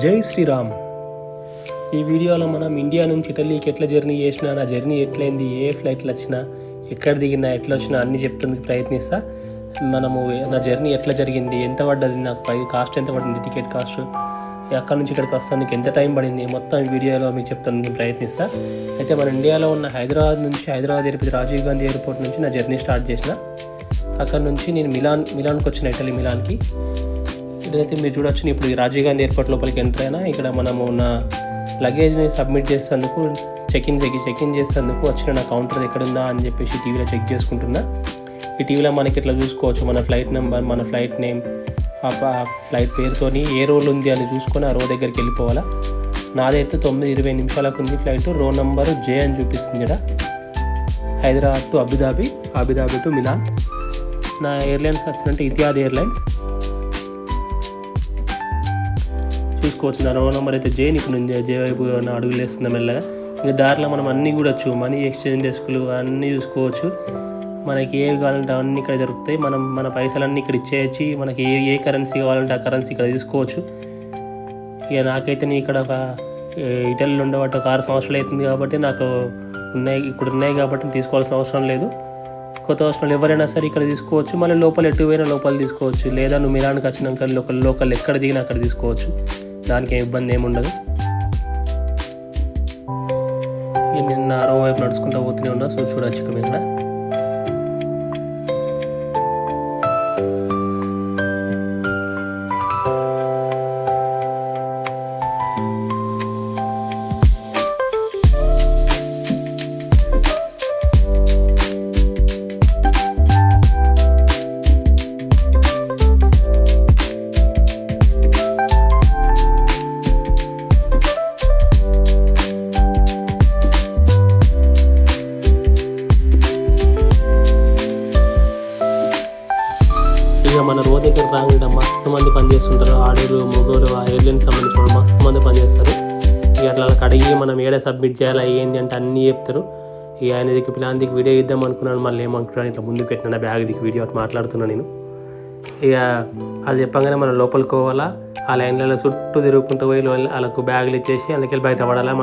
జై శ్రీరామ్. ఈ వీడియోలో మనం ఇండియా నుంచి ఇటలీకి ఎట్లా జర్నీ చేసినా, నా జర్నీ ఎట్లయింది, ఏ ఫ్లైట్లు వచ్చినా, ఎక్కడ దిగినా, ఎట్లా వచ్చినా అన్నీ చెప్తుందుకు ప్రయత్నిస్తా. మనము నా జర్నీ ఎట్లా జరిగింది, ఎంత పడ్డది, నాకు కాస్ట్ ఎంత పడింది, టికెట్ కాస్ట్, అక్కడ నుంచి ఇక్కడికి వస్తానికి ఎంత టైం పడింది, మొత్తం ఈ వీడియోలో మీకు చెప్తాను ప్రయత్నిస్తా. అయితే మన ఇండియాలో ఉన్న హైదరాబాద్ తిరుపతి రాజీవ్ గాంధీ ఎయిర్పోర్ట్ నుంచి నా జర్నీ స్టార్ట్ చేసిన. అక్కడ నుంచి నేను మిలాన్కి వచ్చిన, ఇటలీ మిలాన్కి. ఇదైతే మీరు చూడొచ్చు. ఇప్పుడు ఈ రాజీవ్ గాంధీ ఎయిర్పోర్ట్ లోపలికి ఎంటర్ అయినా ఇక్కడ మనము నా లగేజ్ని సబ్మిట్ చేసేందుకు చెక్ ఇన్ చేసేందుకు వచ్చిన నా కౌంటర్ ఎక్కడుందా అని చెప్పేసి టీవీలో చెక్ చేసుకుంటున్నా. ఈ టీవీలో మనకి ఇట్లా చూసుకోవచ్చు మన ఫ్లైట్ నెంబర్, మన ఫ్లైట్ నేమ్, ఆ ఫ్లైట్ పేరుతోని ఏ రోల్ ఉంది అని చూసుకొని ఆ రో దగ్గరికి వెళ్ళిపోవాలా. నాదైతే 9:20 ఉంది ఫ్లైట్. రో నెంబర్ జే అని చూపిస్తుంది ఇక్కడ. Hyderabad to Abu Dhabi to Milan. నా ఎయిర్లైన్స్ వచ్చినట్టు ఇతిహాద్ ఎయిర్లైన్స్ చూసుకోవచ్చు. నా రో నెంబర్ అయితే జే. ఇప్పుడు నేను జే వైపు అడుగులు వేస్తున్నా మెల్లగా. ఇంకా దారిలో మనం అన్నీ చూడొచ్చు. మనీ ఎక్స్చేంజ్ డెస్క్లు అన్నీ చూసుకోవచ్చు. మనకి ఏ కావాలంటే అన్నీ ఇక్కడ దొరుకుతాయి. మన పైసలన్నీ ఇక్కడ ఇచ్చేయచ్చు. మనకి ఏ కరెన్సీ కావాలంటే ఆ కరెన్సీ ఇక్కడ తీసుకోవచ్చు. ఇక నాకైతే ఇక్కడ ఒక ఇటలీలో ఉండబట్టి ఒక 6 సంవత్సరాలు అవుతుంది కాబట్టి నాకు ఉన్నాయి కాబట్టి తీసుకోవాల్సిన అవసరం లేదు. కొత్త అవసరాలు ఎవరైనా సరే ఇక్కడ తీసుకోవచ్చు. మళ్ళీ లోపల ఎటు పోయినా లోపల తీసుకోవచ్చు. లేదా నువ్వు మిలాన్కి వచ్చినాక లోకల్ ఎక్కడ దిగినా అక్కడ తీసుకోవచ్చు. దానికి ఏం ఇబ్బంది ఏముండదు. నేను నా రో వైపు నడుచుకుంటూ పోతూనే ఉన్నా. చూడొచ్చు ఇక్కడ మీరు. ఇక మన రో దగ్గర రాకుండా మస్తు మంది పనిచేస్తుంటారు. ఆడోరు మొగోరు ఆ ఎయిర్లైన్స్ సంబంధించిన వాళ్ళు మస్తు మంది పనిచేస్తారు. ఇక అట్లా కడిగి మనం ఏడ సబ్మిట్ చేయాలా ఏంది అంటే అన్నీ చెప్తారు. ఇక ఆయన దిక్కు పిలాన్ దిక్కు వీడియో ఇద్దాం అనుకున్నాను. మళ్ళీ ఏమనుకున్నాను ఇట్లా ముందుకు పెట్టిన బ్యాగ్ దిక్కు వీడియో అటు మాట్లాడుతున్నాను నేను. ఇక అది చెప్పగానే మనం లోపలికి పోవాలా. ఆ లైన్లలో చుట్టూ తిరుగుకుంటూ పోయి వాళ్ళకు బ్యాగులు ఇచ్చేసి అందుకెళ్ళి బయట పడాలా.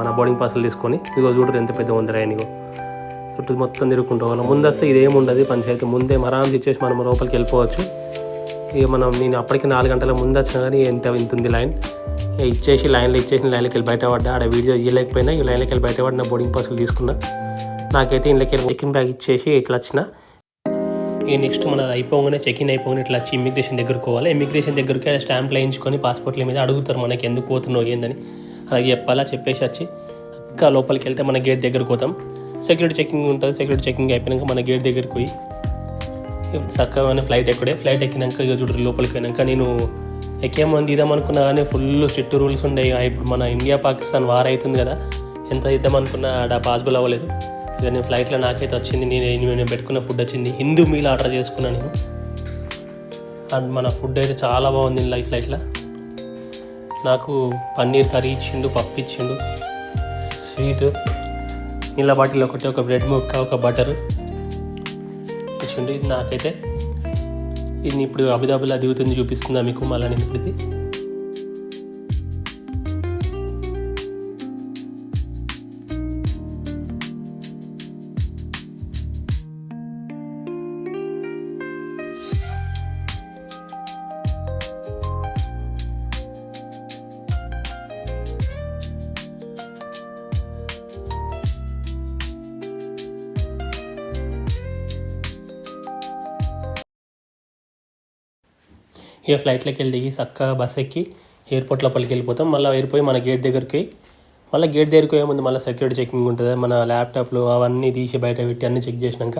మన బోర్డింగ్ పాసులు తీసుకొని ఇదిగో చూడరు ఎంత పెద్ద ఉంది రాయనిగో. చుట్టూ మొత్తం తిరుగుకుంటూ పోవాలి. ముందు వస్తే ఇదేమి ఉండదు పంచాయతీ. ముందే మరాంసి ఇచ్చేసి మనం లోపలికి వెళ్ళిపోవచ్చు. ఇక నేను అప్పటికి 4 గంటల ముందు వచ్చినా కానీ ఇంత ఉంది లైన్. ఇచ్చేసి లైన్లోకి వెళ్ళి బయటపడ్డా. ఆడ వీడియో ఇవ్వలేకపోయినా ఈ లైన్లోకి వెళ్ళి బయటపడి నా బోర్డింగ్ పాసులు తీసుకున్నా. నాకైతే ఇంట్లోకి వెళ్ళి చెక్ ఇన్ బ్యాగ్ ఇచ్చేసి ఇట్లా వచ్చిన. ఇక నెక్స్ట్ మన అయిపోగానే చెక్ ఇన్ అయిపోగానే ఇట్లా వచ్చి ఇమిగ్రేషన్ దగ్గరకు పోవాలి. ఇమిగ్రేషన్ దగ్గరికి స్టాంప్లు వేయించుకొని పాస్పోర్ట్ల మీద అడుగుతారు మనకి ఎందుకు పోతున్నావు ఏందని. అలాగే చెప్పాలా. చెప్పేసి వచ్చి ఇంకా లోపలికి వెళ్తే మన గేట్ దగ్గరకు పోతాం. సెక్యూరిటీ చెకింగ్ ఉంటుంది. సెక్యూరిటీ చెకింగ్ అయిపోయాక మన గేట్ దగ్గరికి పోయి చక్కగా ఫ్లైట్ ఎక్కినాక ఇక చూడరు లోపలికి పోయినాక నేను ఎక్కేమంది ఇద్దామనుకున్నా కానీ ఫుల్ స్ట్రిక్ట్ రూల్స్ ఉండే. ఇప్పుడు మన ఇండియా పాకిస్తాన్ వార్ అవుతుంది కదా, ఎంత ఇద్దామనుకున్నా ఆడ పాసిబుల్ అవ్వలేదు. ఇక నేను ఫ్లైట్లో నాకైతే వచ్చింది. నేను పెట్టుకున్న ఫుడ్ వచ్చింది. హిందూ మీల్ ఆర్డర్ చేసుకున్నాను నేను. అండ్ మన ఫుడ్ అయితే చాలా బాగుంది ఫ్లైట్లో. నాకు పన్నీర్ కర్రీ ఇచ్చిండు, పప్పు ఇచ్చిండు, స్వీట్, నీళ్ళ బాటిల్ ఒకటి, ఒక బ్రెడ్ ముక్క, ఒక బటర్ ఇచ్చిండు. ఇది నాకైతే ఇది ఇప్పుడు అబుదాబిలో దిగుతుంది చూపిస్తుందా మీకు. మళ్ళీ నేను ఇప్పుడు ఇక ఫ్లైట్లోకి వెళ్ళి దిగి చక్కగా బస్ ఎక్కి ఎయిర్పోర్ట్ లోపలికి వెళ్ళిపోతాం. మళ్ళీ వెళ్ళిపోయి మన గేట్ దగ్గరికి పోయే ముందు మళ్ళీ సెక్యూరిటీ చెకింగ్ ఉంటుంది. మన ల్యాప్టాప్లు అవన్నీ తీసి బయట పెట్టి అన్నీ చెక్ చేసినాక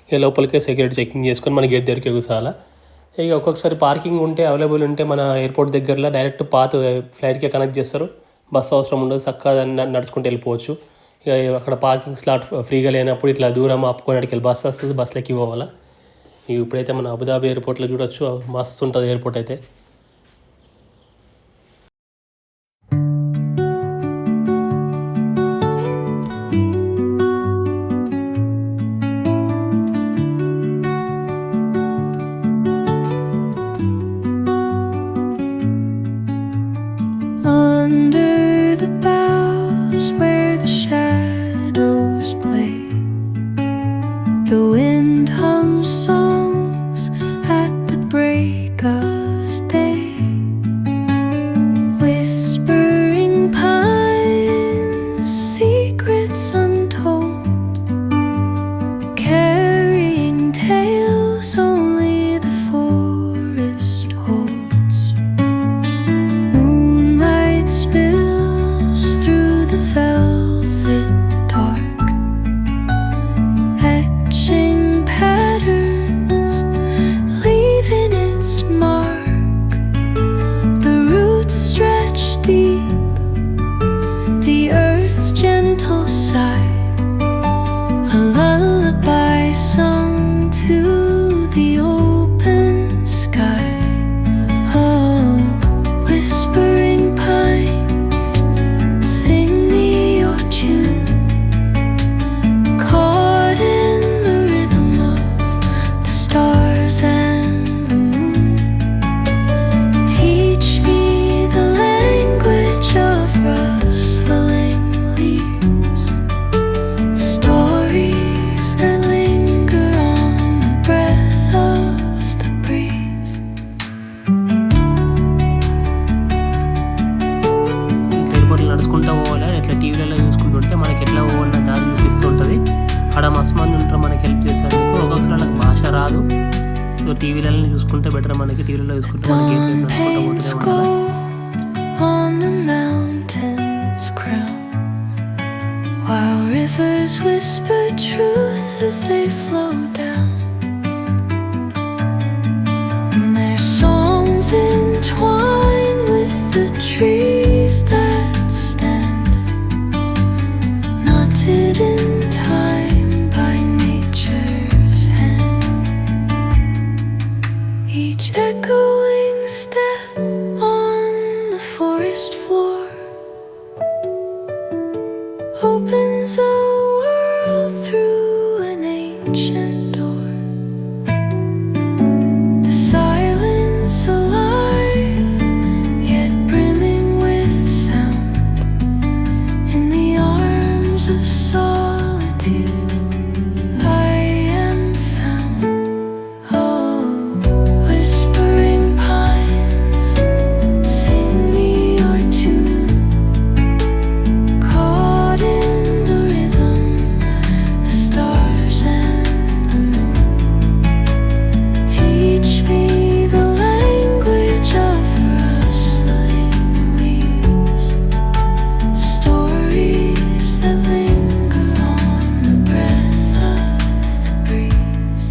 ఇక లోపలికే సెక్యూరిటీ చెకింగ్ చేసుకొని మన గేట్ దగ్గరికి కూర్చోాలా. ఇక ఒక్కొక్కసారి పార్కింగ్ ఉంటే అవైలబుల్ ఉంటే మన ఎయిర్పోర్ట్ దగ్గరలో డైరెక్ట్ ఫ్లైట్కే కనెక్ట్ చేస్తారు. బస్సు అవసరం ఉండదు. చక్కగా నడుచుకుంటూ వెళ్ళిపోవచ్చు. ఇక అక్కడ పార్కింగ్ స్లాట్ ఫ్రీగా లేనప్పుడు ఇట్లా దూరం ఆపుకొని వెళ్ళి బస్సు వస్తుంది, బస్సులోకి పోవాలా. ఇప్పుడైతే మన అబుదాబి ఎయిర్పోర్ట్లో చూడొచ్చు. మస్తు ఉంటుంది ఎయిర్పోర్ట్ అయితే. under the boughs where the shadows play. The wind hums songs at the break of day. Whispering pines, secrets untold, carrying tales only the forest holds. Moonlight spills through the velvet dark, etching patterns, leaving its mark. The roots stretch deep, the earth's gentle sigh, a lullaby sung to the open sky. Oh, whispering pines, sing me your tune, caught in the rhythm of the stars and the moon. Teach me the language of rustling leaves, stories that linger on the breath of the breeze. ఇట్లా ఎయిర్పోర్ట్లో నడుచుకుంటూ పోవాలి, ఇట్లా టీవీలలో చూసుకుంటుంటే మనకి ఎట్లా పోవాలన్న దారి చూపిస్తుంటుంది. అక్కడ మస్తు మంది ఉంటారు మనకి హెల్ప్ చేసేందుకు. ఒక్కొక్కసారి వాళ్ళకి భాష రాదు, సో టీవీలలో చూసుకుంటే బెటర్. మనకి టీవీలలో చూసుకుంటే మనకి ఏం నడుచుకుంటూ Paints పోతూనే ఉండాలి. gold on the mountain's crown, while rivers whisper truth as they flow down. And their songs entwine with the trees that stand, knotted in time by nature's hand. Each echoing step on the forest floor opens a world through an ancient door. The silence alive, yet brimming with sound. In the arms of solitude, I am found. Oh, whispering pines, sing me your tune, caught in the rhythm, the stars and the moon. Teach me the language of rustling leaves, stories that linger on the breath of the breeze.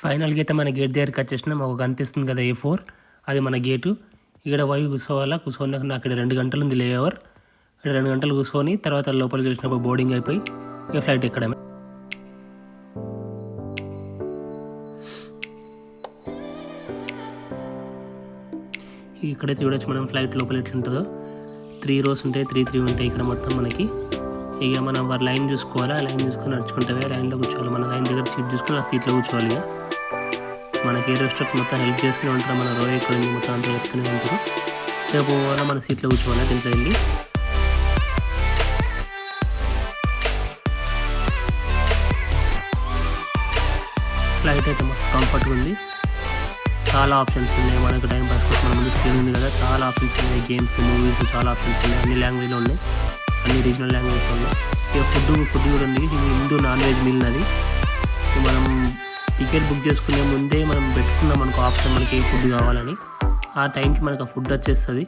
ఫైనల్గా అయితే మన gate దగ్గరికి వచ్చేసినా మాకు కనిపిస్తుంది కదా A4, అది మన గేటు. ఇక్కడ పోయి కూర్చోవాలా. కూర్చొని నాకు ఇక్కడ 2 గంటలు ఉంది లేఓవర్. ఇక్కడ 2 గంటలు కూర్చొని తర్వాత లోపలికి వెళ్ళినప్పుడు బోర్డింగ్ అయిపోయి ఇక ఫ్లైట్ ఎక్కడమే. ఇక్కడే చూడొచ్చు మనం ఫ్లైట్ లోపల ఎట్లుంటుందో. 3 rows ఉంటాయి, 3 ఉంటాయి ఇక్కడ మొత్తం మనకి. ఇక మనం వారి లైన్ చూసుకోవాలి, ఆ లైన్ చూసుకొని నడుచుకుంటే లైన్లో కూర్చోవాలి. మన లైన్ దగ్గర సీట్ చూసుకొని ఆ సీట్లో కూర్చోవాలి. ఇక మనకి ఎయిర్ హోస్టర్స్ మొత్తం హెల్ప్ చేస్తూనే ఉంటారు, మన రో ఎక్కడ ఉంది మొత్తం అంతా చెప్తూనే ఉంటారు. రేపు పోవాలా మన సీట్లో కూర్చోవాలి దీంట్లో వెళ్ళి. ఫ్లైట్ అయితే మస్తు కంఫర్ట్గా ఉంది, చాలా ఆప్షన్స్ ఉన్నాయి. మనకు టైం పాస్ కోసం మన ముందు స్క్రీన్ ఉంది కదా, చాలా ఆప్షన్స్ ఉన్నాయి. గేమ్స్, మూవీస్ చాలా ఆప్షన్స్ ఉన్నాయి. అన్ని లాంగ్వేజ్లో ఉన్నాయి, అన్ని రీజనల్ లాంగ్వేజ్లో ఉన్నాయి. ఇక ఫుడ్ కూడా ఉంది. ఇది హిందూ నాన్ వెజ్ మీల్ అది. మనం టికెట్ బుక్ చేసుకునే ముందే మనం పెట్టుకున్నాం మనకు ఆప్షన్, మనకి ఏ ఫుడ్ కావాలని. ఆ టైంకి మనకు ఆ ఫుడ్ వచ్చేస్తుంది.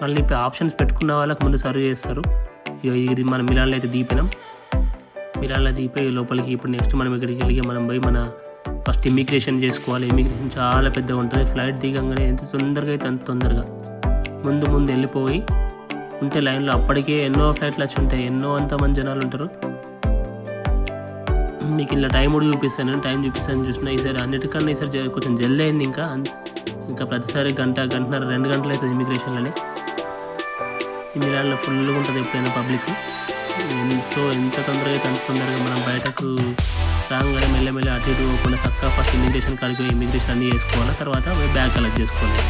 మళ్ళీ ఆప్షన్స్ పెట్టుకున్న వాళ్ళకి ముందు సర్వ్ చేస్తారు. ఇక ఇది మన మిలాన్లో అయితే దిగిపోయినాం. మిలాన్లో దిగిపోయి లోపలికి ఇప్పుడు నెక్స్ట్ మనం ఇక్కడికి వెళ్ళి మనం పోయి మన ఫస్ట్ ఇమిగ్రేషన్ చేసుకోవాలి. ఇమిగ్రేషన్ చాలా పెద్దగా ఉంటుంది. ఫ్లైట్ దిగంగానే ఎంత తొందరగా అయితే అంత తొందరగా ముందు వెళ్ళిపోయి ఉంటే లైన్లో అప్పటికే ఎన్నో ఫ్లైట్లు వచ్చి ఉంటాయి, ఎన్నో అంతమంది జనాలు ఉంటారు. మీకు ఇలా టైం కూడా చూపిస్తాను, చూసినా ఈసారి అన్నిటికన్నా ఈసారి కొంచెం జల్దీ అయింది. ఇంకా ప్రతిసారి గంటన్నర 2 గంటలు అవుతుంది ఇమిగ్రేషన్లోనే. ఈ మిలాన్లో ఫుల్గా ఉంటుంది ఎప్పుడైనా పబ్లిక్. సో ఎంత తొందరగా అయితే అంత తొందరగా మనం బయటకు రాగానే మెల్లమెల్ల అటు ఇటు పోకుండా చక్కగా ఫస్ట్ ఇమిగ్రేషన్ కాడికి ఇమిగ్రేషన్ అన్నీ చేసుకోవాలి, తర్వాత బ్యాగ్ కలెక్ట్ చేసుకోవాలి.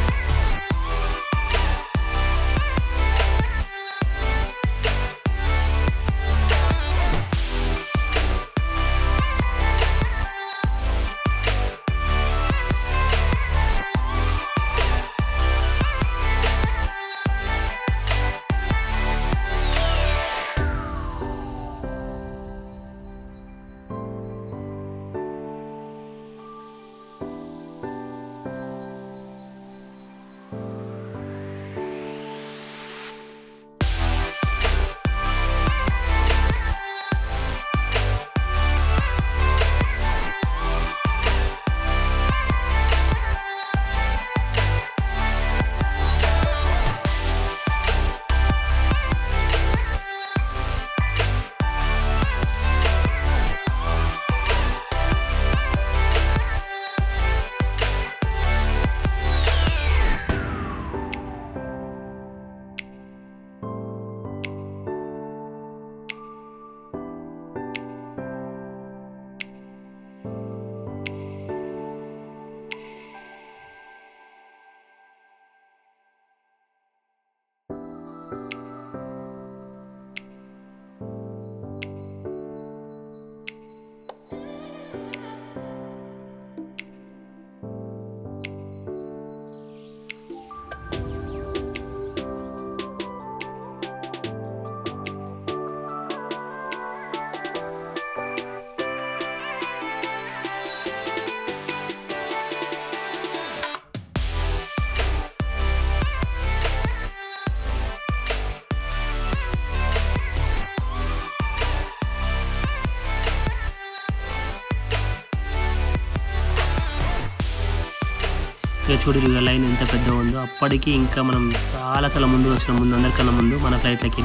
ఇక చూడు ఇక లైన్ ఎంత పెద్దగా ఉందో. అప్పటికి ఇంకా మనం చాలా ముందు వచ్చిన ముందు అందరికన్నా ముందు మన ఫ్లైట్లకి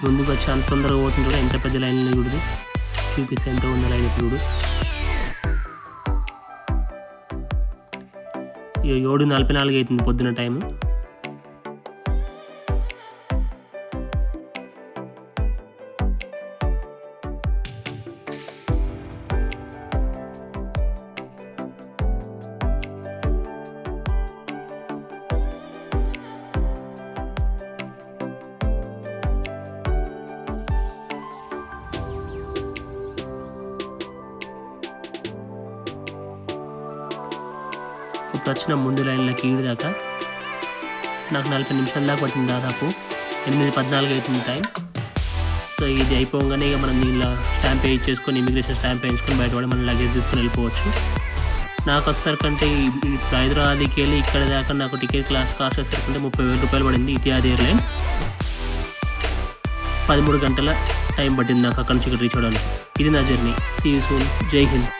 ముందుకు వచ్చి అంత తొందరగా పోతుంది కూడా. ఎంత పెద్ద లైన్లో చూడదు, చూపిస్తే ఎంత ఉందో లైన్ చూడు. 7:44 అవుతుంది పొద్దున టైము. ఇప్పుడు వచ్చిన ముందు లైన్లకి ఈడు దాకా నాకు 40 నిమిషాల దాకా పట్టింది. దాదాపు 8:14 అవుతుంది టైం. సో ఇది అయిపోగానే ఇక మనం దీనిలో స్టాంప్ వేయించేసుకొని ఇమిగ్రేషన్ స్టాంప్ వేయించుకొని బయట పడి మనం లగేజ్ తీసుకొని వెళ్ళిపోవచ్చు. నాకు వచ్చేసరికంటే ఇప్పుడు హైదరాబాద్కి వెళ్ళి ఇక్కడ దాకా నాకు టికెట్ కాస్ట్ వచ్చేసరికంటే 30,000 రూపాయలు పడింది. ఇతిహాద్ ఎయిర్లైన్స్ 13 గంటల టైం పట్టింది నాకు అక్కడి నుంచి ఇక్కడ రీచ్ అవ్వడానికి. ఇది నా జర్నీ. See you soon. జై హింద్.